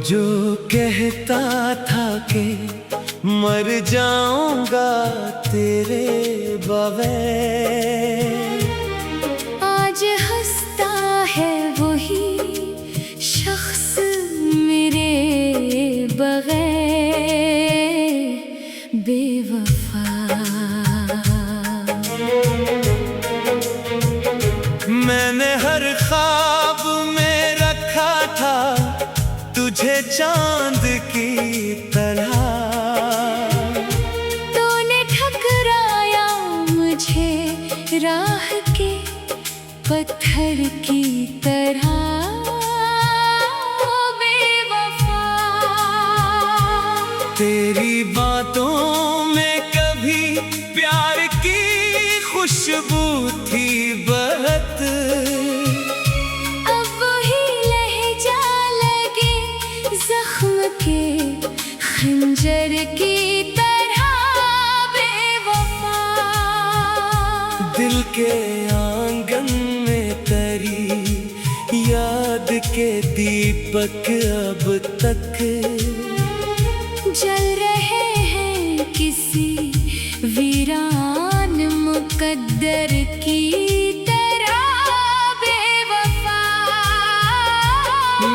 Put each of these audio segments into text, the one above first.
जो कहता था कि मर जाऊंगा तेरे बगैर, आज हंसता है वही शख्स मेरे बगैर। बेवफा मैंने हर ख्वाब में रखा था तुझे चांद की तरह, तूने ठकराया मुझे राह के पत्थर की तरह। बेवफा तेरी बातों में कभी प्यार की खुशबू थी बहत, अब वही लहजा लगे जख्म के खंजर की तरह। बेवफा दिल के आंगन में तेरी याद के दीपक अब तक जल रहे हैं किसी वीरान मुकद्दर की तरह। बेवफा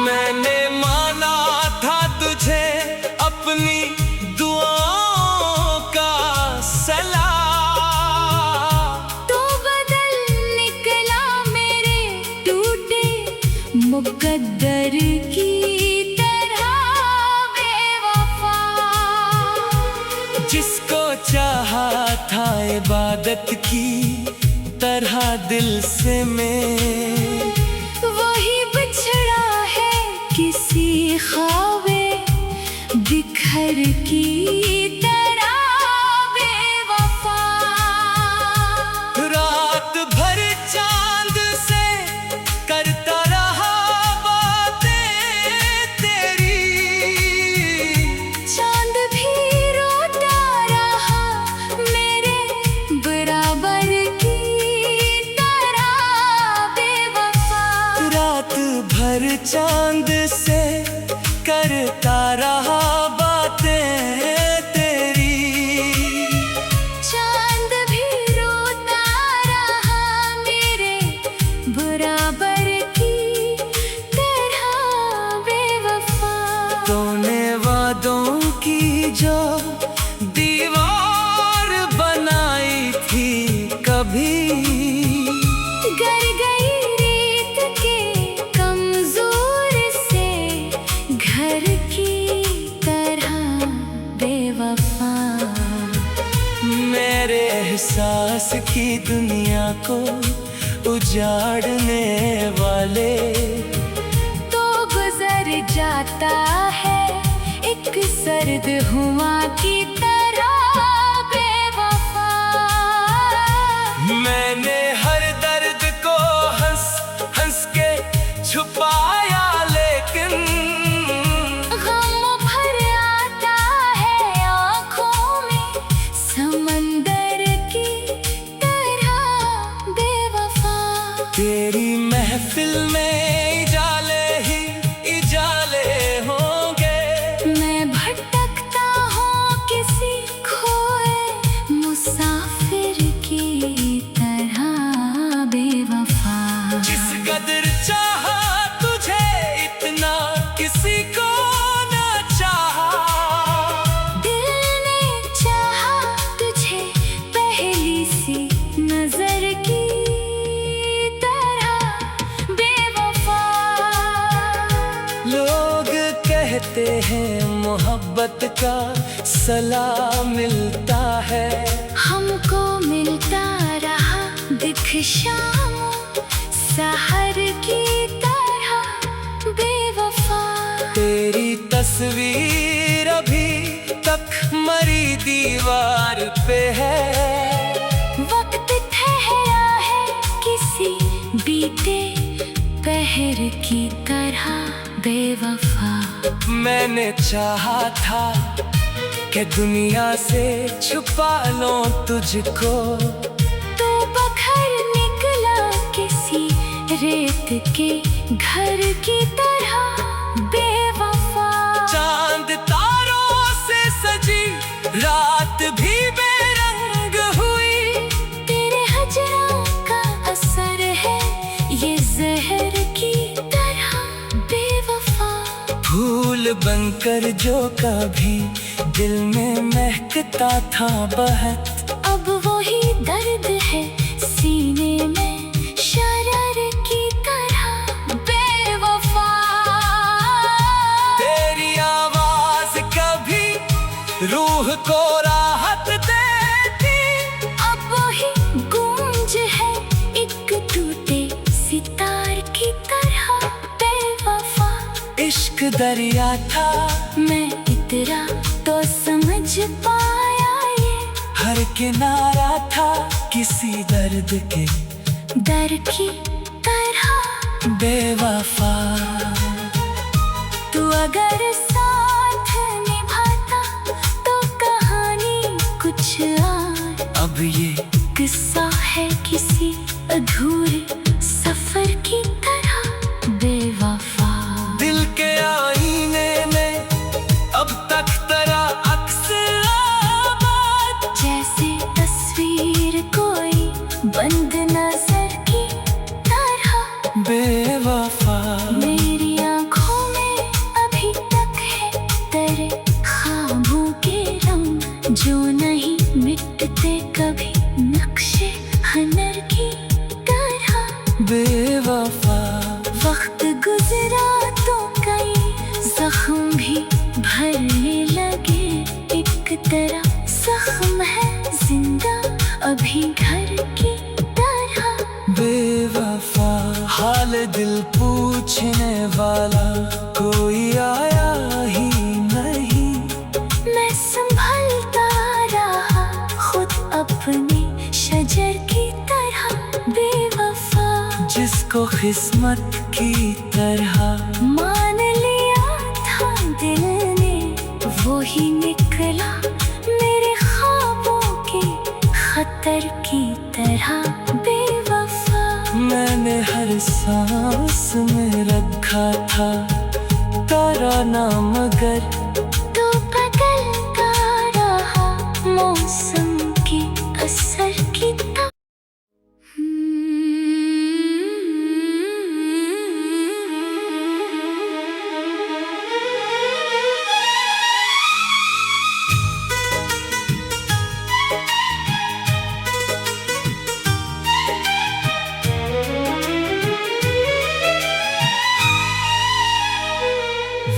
मैंने माना था तुझे अपनी दुआओं का सलाम, तो बदल निकला मेरे टूटे मुकद्दर की तरह। बेवफा जिसको चाहा था इबादत की तरह दिल से मैं, वही बिछड़ा है किसी ख्वाबे बिखर की तरह। बेवफा रात भर चांद से करता रहा बातें तेरी, चांद भी रोता रहा मेरे बराबर की तरह। बेवफा रात भर चांद से करता रहा बातें तेरी, चांद भी रोता रहा मेरे बराबर की तरह। बेवफा तूने वादों की जो दीवार बनाई थी कभी, गर गई रेत के कमजोर से घर की तरह। बेवफा मेरे एहसास की दुनिया को उजाड़ने वाले तो गुजर जाता है एक सर्द हुआ की तरह। बेवफा मैंने हर दर्द को हंस हंस के छुपाया, लेकिन गम भर आता है आँखों में समंदर की तरह। बेवफा तेरी महफिल में इजाले ही इजाले होंगे, मैं भटकता हूँ किसी खोए मुसाफिर की तरह। बेवफा जिस कदर चाहा तुझे इतना किसी को ना चाहा, दिल ने चाहा तुझे पहली सी नजर की तरह। बेवफा लोग कहते हैं मोहब्बत का सलाह मिलता है, हमको मिलता रहा दिख शाम सहर की तरह। बेवफा तेरी तस्वीर अभी तक मरी दीवार पे है, वक्त ठहरा है किसी बीते पहर की तरह। बेवफा मैंने चाहा था कि दुनिया से छुपा लो तुझको, तो बखर निकला किसी रेत के घर की तरह। बेवफा गुजरी रात भी बेरंग हुई। तेरे हजरा का असर है ये जहर की तरह बेवफा। फूल बनकर जो कभी दिल में महकता था बहत, अब वही दर्द है सीने में शरार की तरह बेवफा। तेरी आवाज कभी रूह को राहत देती, अब वही गूंज है एक टूटे सितार की तरह बेवफा। इश्क दरिया था मैं इतरा तो समझ पाया ये, हर किनारा था किसी दर्द के डर की तरह बेवफा। तू अगर साथ निभाता तो कहानी कुछ और। अब ये किस्सा है किसी अधूरे सफर की तरह बेवफा। दिल के आईने में अब तक तेरा अक्स आबाद, जैसे तस्वीर कोई बंद नजर की तरह बेवफा। मेरी आँखों में अभी तक है तेरे ख्वाबों के रंग जो नहीं मिटते कभी नक्शे हनर की तरह बेवफा। वक्त गुजरा तो कई जख्म भी भरने लगे, एक तरह जख्म है जिंदा अभी घर की तरह बेवफा। हाल दिल पूछने वाला कोई आया ही नहीं, मैं संभलता रहा खुद अपने शजर की तरह बेवफा। जिसको किस्मत की तरह मान लिया था दिल ने वो ही निकला मेरे ख्वाबों के खतर की तरह बेवफा। मैंने हर सांस में रखा था तेरा नाम, मगर तो बदलता रहा मौसम के असर की तरह।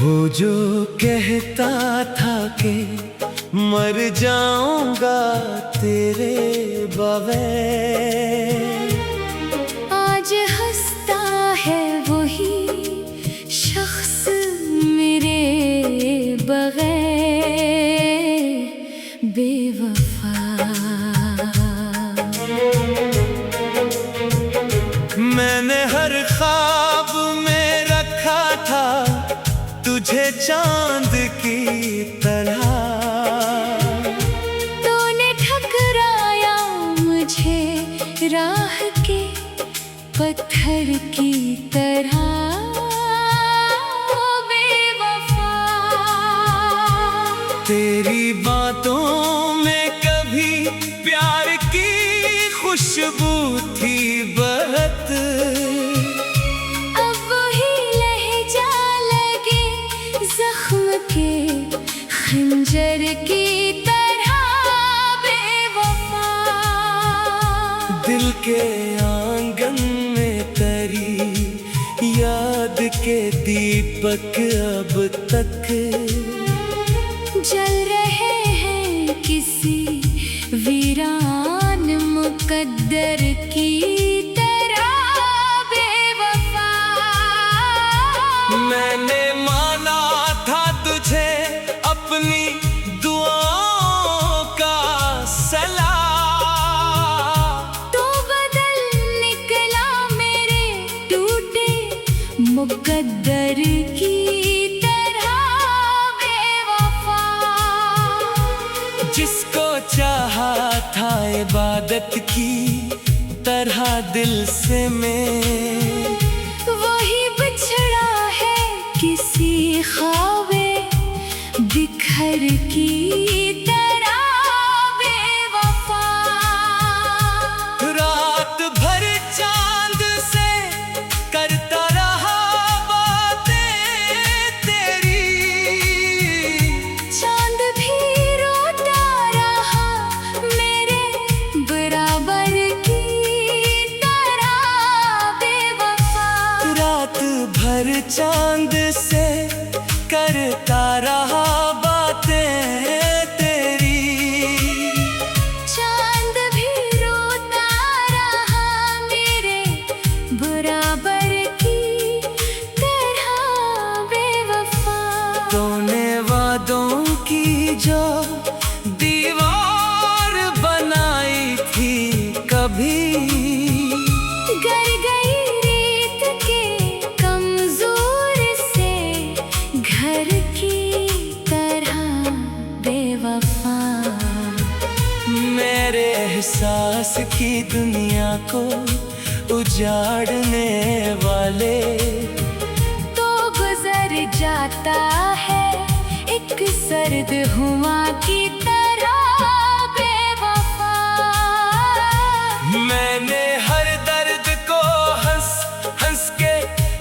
वो जो कहता था कि मर जाऊंगा तेरे बगैर, आज हंसता है वही शख्स मेरे बगैर बेवफा। मैंने हर ख्वाब में रखा था तुझे चांद की तरह, तूने ठकराया मुझे राह के पत्थर की तरह बेवफा। तेरी बातों में कभी प्यार की खुशबू थी बहत, अब वही लहजा लगे जख्म के खंजर की तरह बेवफा। दिल के आंगन में तेरी याद के दीपक अब तक जल रहे हैं किसी वीरान मुकद्दर की तरह बेवफा। मैंने माना था तुझे अपनी दुआओं का सलाम, तो बदल निकला मेरे टूटे मुकद्दर की तरह बेवफा। जिसको चाहा था इबादत की तरह दिल से मैं, वही बिछड़ा है किसी ख्वाबे बिखर घर की तरह बेवफा। रात भर चांद से करता रहा बातें तेरी, चांद भी रोता रहा मेरे बराबर की तरह बेवफा। रात भर चांद से करता रहा बातें तेरी, चांद भी रोता रहा मेरे बराबर की तरह बेवफा। तूने वादों की जो दीवार बनाई थी कभी, गर गई रेत के कमजोर से घर की तरह बेवफा। मेरे एहसास की दुनिया को उजाड़ने वाले तो गुजर जाता है एक सर्द हुआ की तरह बेवफा। मैंने हर दर्द को हंस हंस के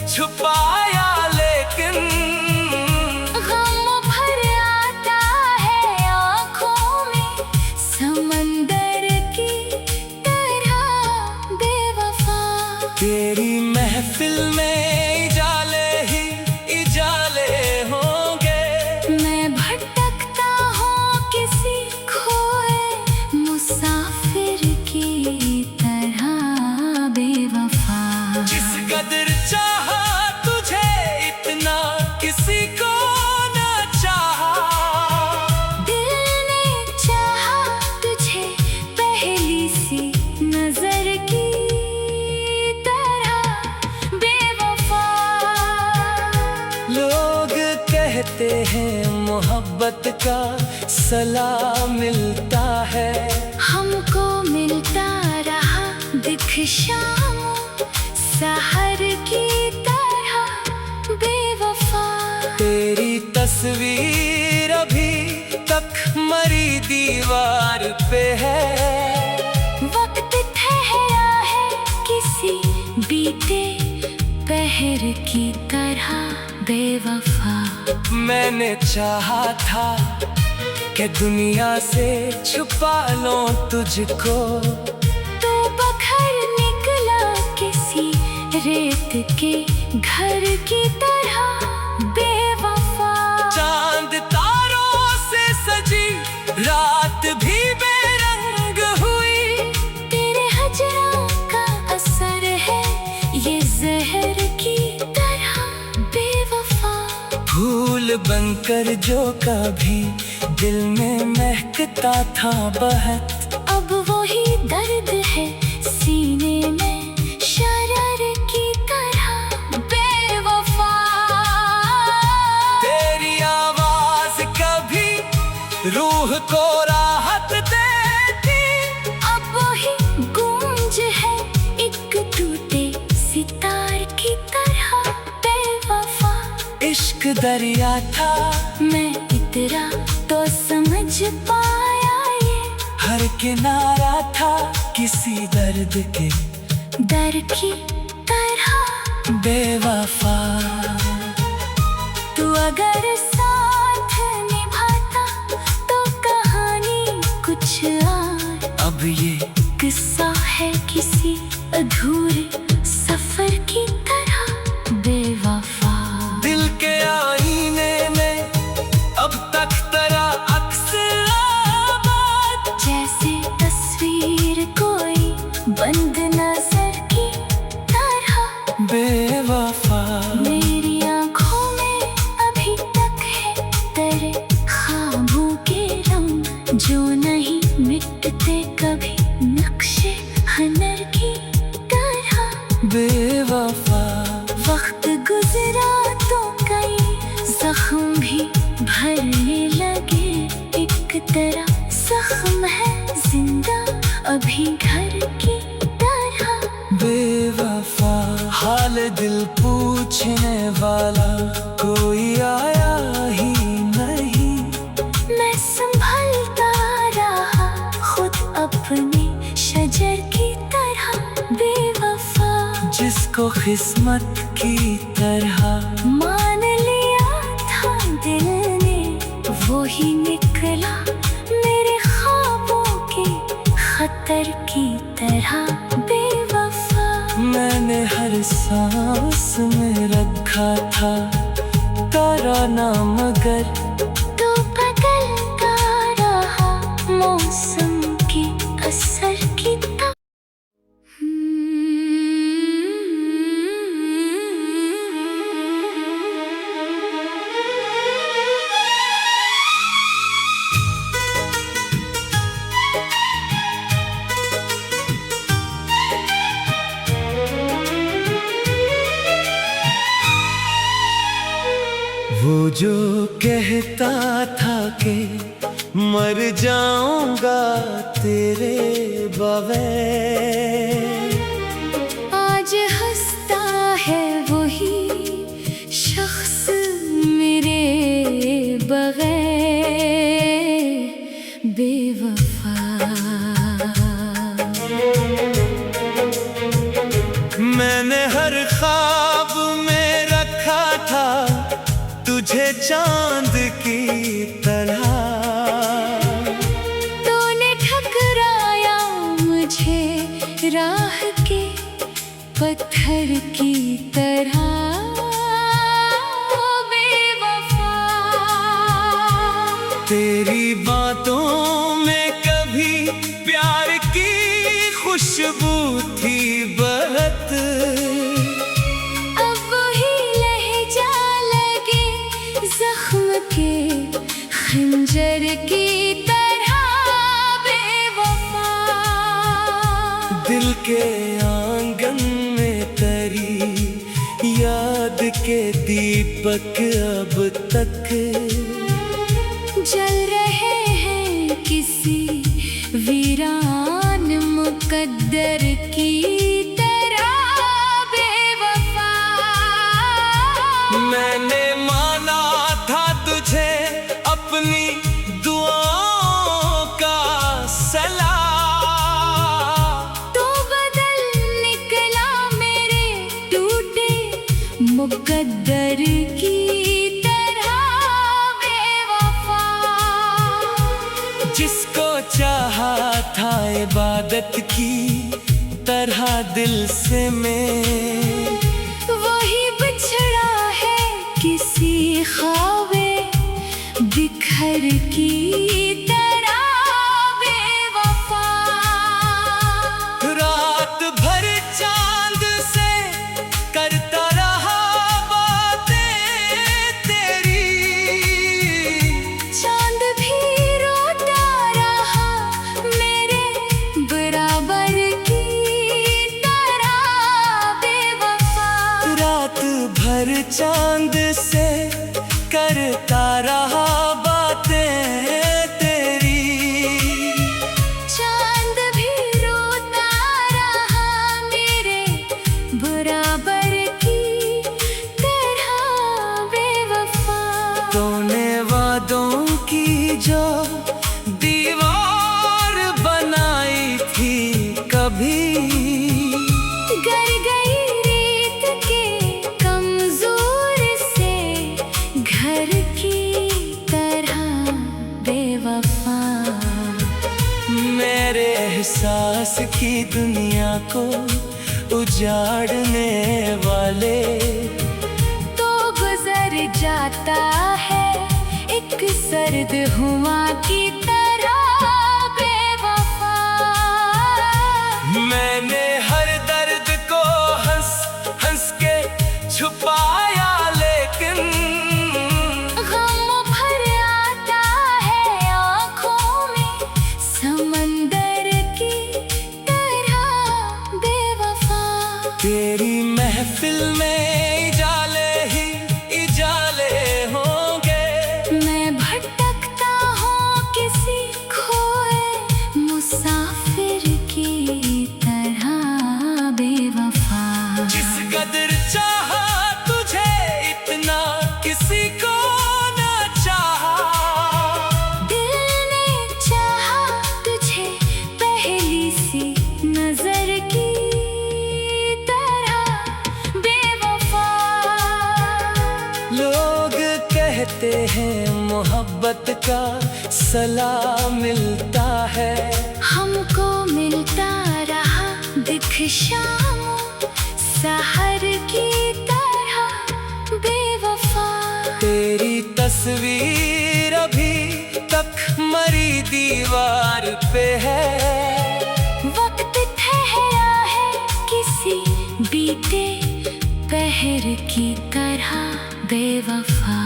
छुपाया, लेकिन गम भर आता है आँखों में समंदर की तरह बेवफा। तेरी महफिल में इजाले ही इजाले होंगे। मैं भटकता हूँ किसी खोए मुसाफिर की तरह बेवफा। जिस कदर चाहा तुझे इतना किसी को ना चाहा, दिल ने चाहा तुझे पहली सी नजर की तरह बेवफा। लोग कहते हैं मोहब्बत का सलाह मिलता है, हमको मिलता रहा दिख शाम सहर की तरह बेवफा। तेरी तस्वीर अभी तक मरी दीवार पे है, वक्त ठहरा है किसी बीते पहर की तरह बेवफा। मैंने चाहा था कि दुनिया से छुपा लूं तुझको, तो बखर निकला किसी रेत के घर की तरह बेवफा। चांद तारों से सजी रात भी बेरंग हुई, तेरे हजरा का असर है ये जहर की तरह बेवफा। फूल बनकर जो कभी दिल में महकता था बहत, अब वही दर्द है सीने में शरार की तरह बेवफा। तेरी आवाज कभी रूह को राहत देती, अब वही गूंज है एक टूटे सितार की तरह बेवफा। इश्क दरिया था मैं इतरा तो समझ पाया ये हर किनारा था किसी दर्द के दर की तरह बेवफा। तू अगर साथ निभाता तो कहानी कुछ और, अब ये किस्सा है किसी अधूरे सफर की तरह बेवफा। दिल के आईने में अब तक तेरा अक्स आबाद, जैसे तस्वीर कोई बंद नजर की तरह बेवफा। मेरी आँखों में अभी तक है तेरे ख्वाबों के रंग जो नहीं मिटते कभी नक्शे हनर की तरह बेवफा। वक्त गुजरा तो कई जख्म भी भरने लगे, एक तरह जख्म है जिंदा अभी घर की तरह बेवफा। हाल दिल पूछने वाला कोई आया ही नहीं, को किस्मत की तरह मान लिया था दिल ने, वो ही निकला मेरे ख्वाबों के खतर की तरह बेवफा। मैंने हर सांस में रखा था तेरा नाम, मगर तो बदलता रहा मौसम के असर की तरह। वो जो कहता था कि मर जाऊंगा तेरे बगैर, आज हंसता है वही शख्स मेरे बगैर बेवफा। मैंने हर ख्वाब में रखा था तुझे चांद की तरह, तूने ठकराया मुझे राह के पत्थर की तरह बेवफा। तेरी बातों में कभी प्यार की खुशबू थी बहत, अब वही लहजा लगे जख्म के खंजर की तरह बेवफा। दिल के आंगन में तेरी याद के दीपक अब तक जल रहे हैं किसी वीरान मुकद्दर की तरह बेवफा। मैंने माना था तुझे अपनी दुआओं का सलाम, तो बदल निकला मेरे टूटे मुकद्दर की तरह बेवफा। जिसको चाहा था इबादत की तरह दिल से मैं, वही बिछड़ा है किसी ख्वाबे बिखर की तरह बेवफा। रात भर चांद से करता रहा बातें तेरी, चांद भी रोता रहा मेरे बराबर की तरह बेवफा। रात भर चांद से करता रहा बातें तेरी, चांद भी रोता रहा मेरे बराबर की तरह बेवफा। तूने वादों की जो दीवार बनाई थी कभी, गर गई रेत के कमजोर से घर की तरह बेवफा। मेरे एहसास की दुनिया को उजाड़ने वाले तो गुजर जाता है एक सर्द हुआ की तरह बेवफा। मैंने हर दर्द को हंस हंस के छुपाया, लेकिन गम भर आता है आँखों में समंदर की तरह बेवफा। तेरी महफिल में इजाले ही इजाले होंगे, मैं भटकता हूँ किसी खोए मुसाफिर की तरह बेवफा। जिस कदर चाहा तुझे इतना किसी को ना चाहा, दिल ने चाहा तुझे पहली सी नजर की तरह मोहब्बत का सलाह मिलता है। हमको मिलता रहा दिख शाम सहर की तरह बेवफा। तेरी तस्वीर अभी तक मरी दीवार पे है। वक्त ठहरा है किसी बीते पहर की तरह बेवफा।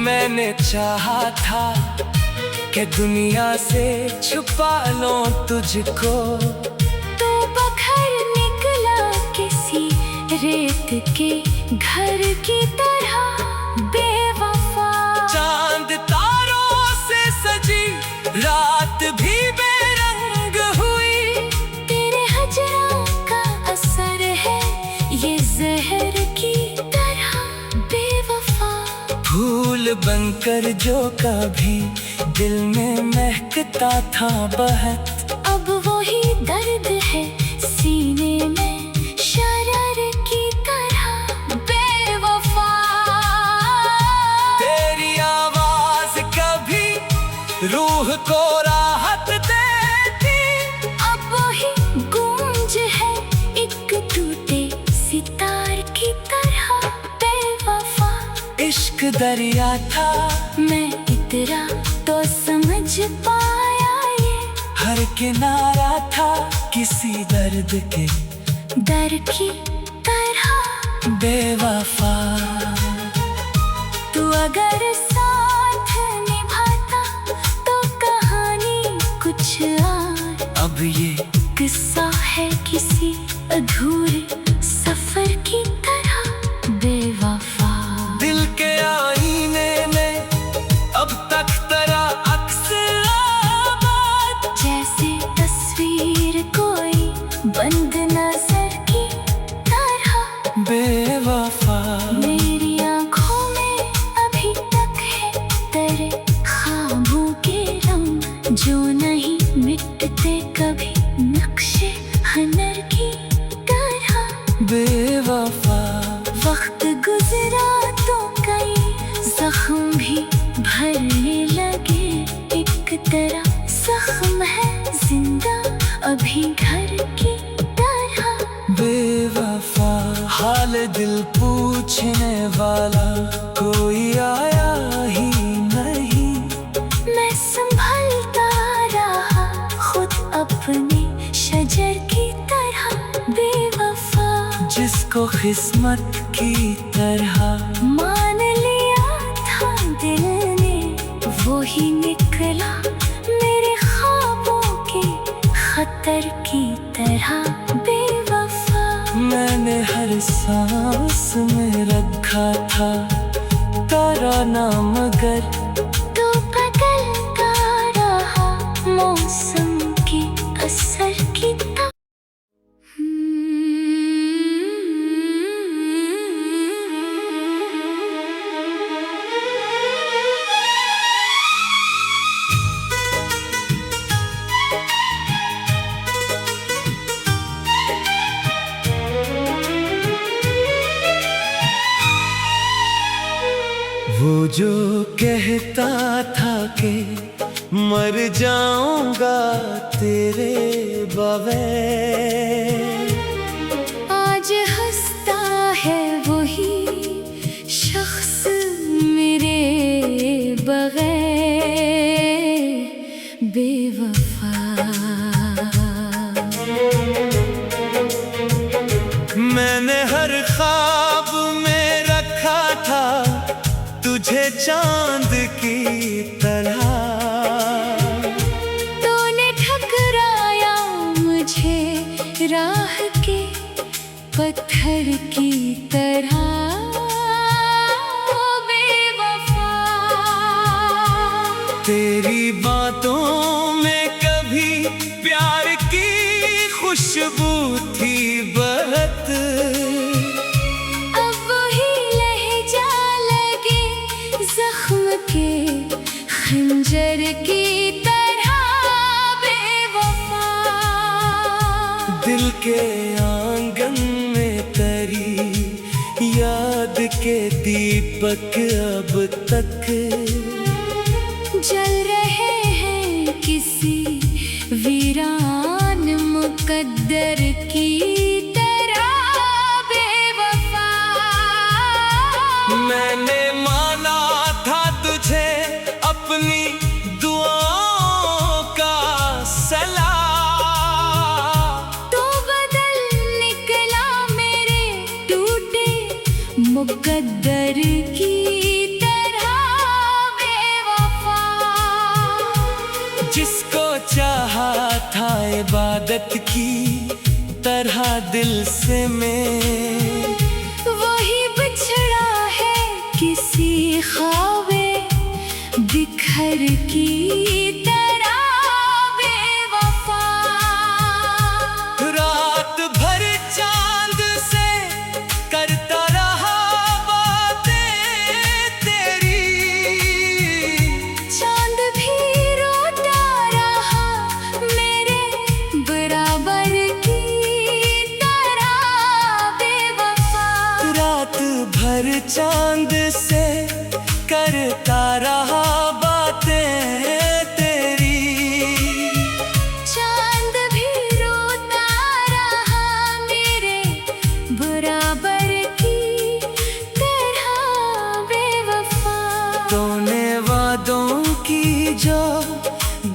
मैंने चाहा था कि दुनिया से छुपा लूं तुझको, तू बखर निकला किसी रेत के घर की तरह बेवफा। चांद तारों से सजी रात भी बेरंग हुई। तेरे हजरा का असर है ये जहर की तरह बेवफा। फूल बनकर जो कभी दिल में महकता था बहत, अब वही दर्द है सीने में शरार की तरह बेवफा। तेरी आवाज कभी रूह को राहत देती, अब वही गूंज है एक टूटे सितार की तरह बेवफा। इश्क दरिया था मैं इतरा तो समझ पाया ये, हर किनारा था किसी दर्द के दर की तरह बेवफा। तू अगर साथ निभाता तो कहानी कुछ और। अब ये किस्सा है किसी अधूरे सफर की तरह बेवफा। दिल के आईने में अब तक तेरा अक्स आबाद, जैसे तस्वीर कोई बंद नजर की तरह बेवफा। मेरी आंखों में अभी तक है तेरे ख्वाबों के रंग जो नहीं मिटते कभी नक्शे हनर की तरह बेवफा। वक्त गुजरा तो कई जख्म भी भरने लगे, एक तरह जख्म है जिंदा अभी घर की तरह बेवफा। हाल दिल पूछने वाला कोई आया ही नहीं, मैं संभलता रहा खुद अपने शजर की तरह बेवफा। जिसको किस्मत की तरह मान लिया था दिल ने वो ही निकला मेरे ख्वाबों के खतर की तरह बेवफा। मैंने हर सांस में रखा था तेरा नाम, मगर तो बदलता रहा मौसम के असर की तरह। वो जो कहता था कि मर जाऊंगा तेरे बगैर, आज हंसता है वही शख्स मेरे बगैर बेवफा। मैंने हर ख्वाब में रखा था तुझे चांद की तरह, तूने ठकराया मुझे राह के पत्थर की तरह बेवफा। तेरी बातों में कभी प्यार की खुशबू थी बहत, अब वही लहजा लगे जख्म के खंजर की तरह बेवफा। दिल के आंगन में तेरी याद के दीपक अब तक मुकद्दर की तरह बेवफा। जिसको चाहा था इबादत की तरह दिल से मैं, वही बिछड़ा है किसी ख्वाबे बिखर की तरह बेवफा। रात भर चांद से करता रहा बातें तेरी, चांद भी रोता रहा मेरे बराबर की तरह बेवफा। रात भर चांद से करता रहा बातें तेरी, चांद भी रोता रहा मेरे बराबर की तरह बेवफा। तूने वादों की जो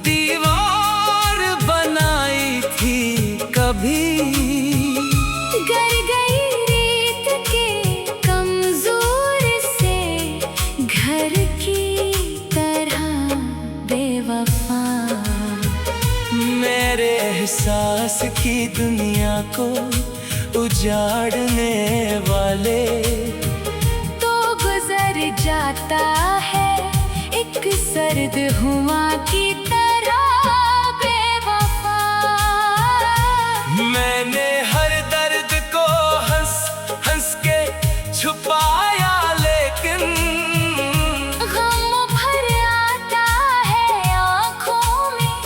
दीवार बनाई थी कभी, गर गई रेत के कमजोर से घर की तरह बेवफा। मेरे एहसास की दुनिया को उजाड़ने वाले तो गुजर जाता है एक सर्द हुआ की तरह बेवफा। मैंने हर दर्द को हंस हंस के छुपाया, लेकिन गम भर आता है आँखों में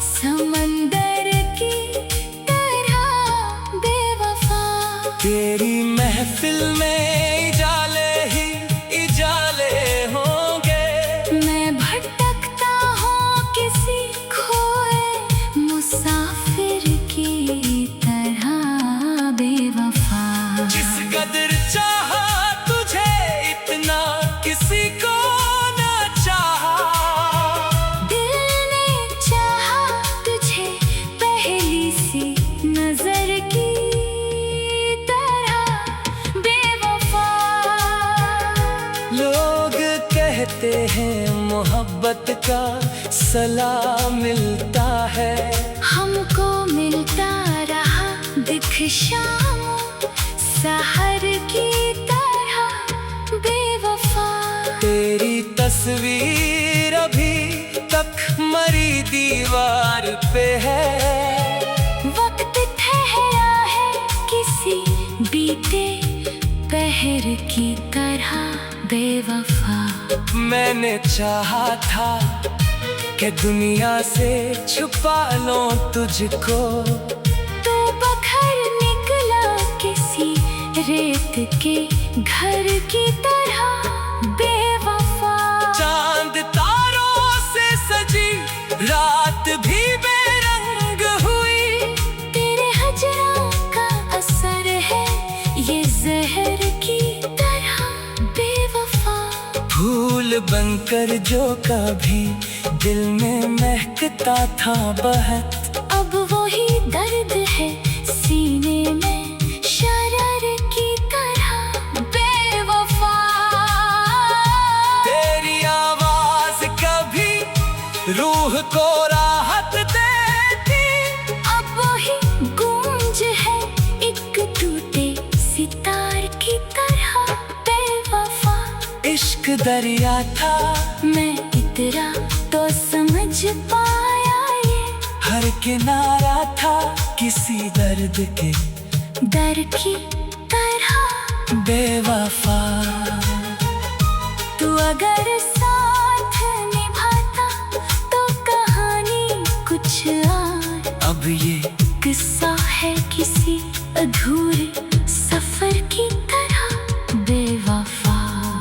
समंदर की तरह बेवफा। तेरी महफिल में इजाले ही इजाले होंगे। मैं भटकता हूँ किसी खोए मुसाफिर की तरह बेवफा। जिस कदर चाहा तुझे इतना किसी को ना चाहा, दिल ने चाहा तुझे पहली सी नजर की तरह बेवफा। लोग कहते हैं मोहब्बत का सलाह मिलता है, हमको मिलता रहा दिख शाम सहर की तरह बेवफा। तेरी तस्वीर अभी तक मरी दीवार पे है, वक्त ठहरा है किसी बीते पहर की तरह बेवफा। मैंने चाहा था कि दुनिया से छुपा लो तुझको, तो बखर निकला किसी रेत के घर की तरह बेवफा। चांद तारों से सजी रात भी बेरंग हुई, तेरे हजरों का असर है ये जहर की तरह बेवफा। फूल बनकर जो कभी दिल में महकता था बहत, अब वही दर्द है सीने में शरार की तरह बेवफा। तेरी आवाज कभी रूह को राहत देती, अब वही गूंज है एक टूटे सितार की तरह बेवफा। इश्क दरिया था मैं इतरा तो समझ पाया ये, हर किनारा था किसी दर्द के दर की तरह बेवफा। तू अगर साथ निभाता तो कहानी कुछ और, अब ये किस्सा है किसी अधूरे सफर की तरह बेवफा।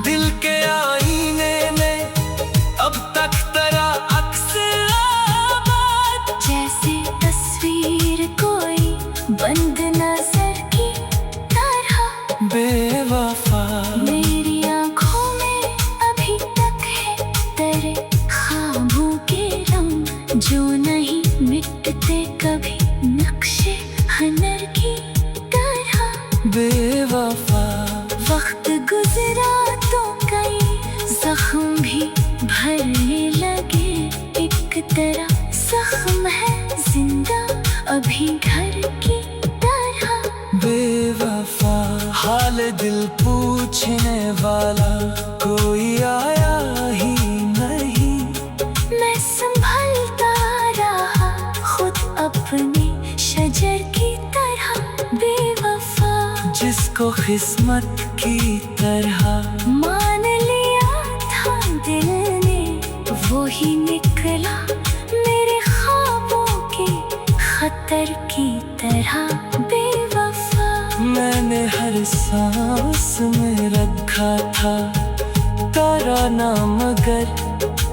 दिल के आईने में अब तक तेरा अक्स आबाद, जैसे तस्वीर कोई बंद नजर की तरह बेवफा। मेरी आँखों में अभी तक है तेरे ख्वाबों के रंग जो नहीं मिटते कभी नक्शे हनर की तरह बेवफा। वक्त गुजर रातों कई जख्म भी भरने लगे। एक तरह जख्म है जिंदा अभी घर की तरह। बेवफा हाल दिल पूछने वाला कोई आया ही नहीं। मैं संभलता रहा खुद अपने शजर की तरह। बेवफा जिसको किस्मत की तरह मान लिया था दिल ने, वो ही निकला मेरे ख्वाबों के खतर की तरह। बेवफा मैंने हर सांस में रखा था तेरा नाम, मगर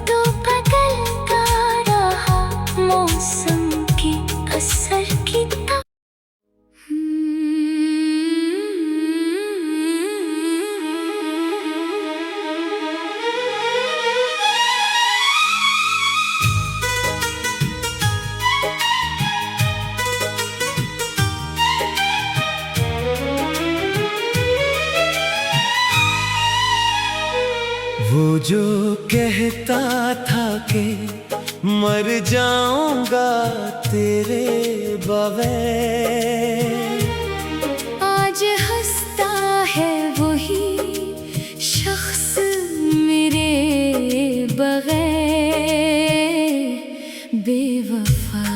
तो बदलता रहा मौसम के असर की तरह। वो जो कहता था कि मर जाऊंगा तेरे बगैर, आज हंसता है वही शख्स मेरे बगैर। बेवफा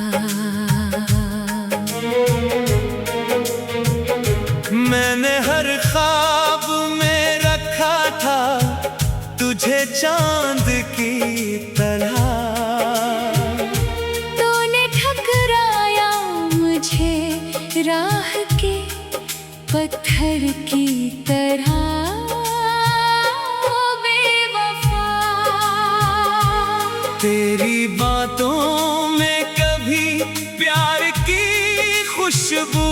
मैंने हर ख्वाब में रखा था तुझे चांद की तरह। तूने ठकराया मुझे राह के पत्थर की तरह। बेवफा तेरी बातों में कभी प्यार की खुशबू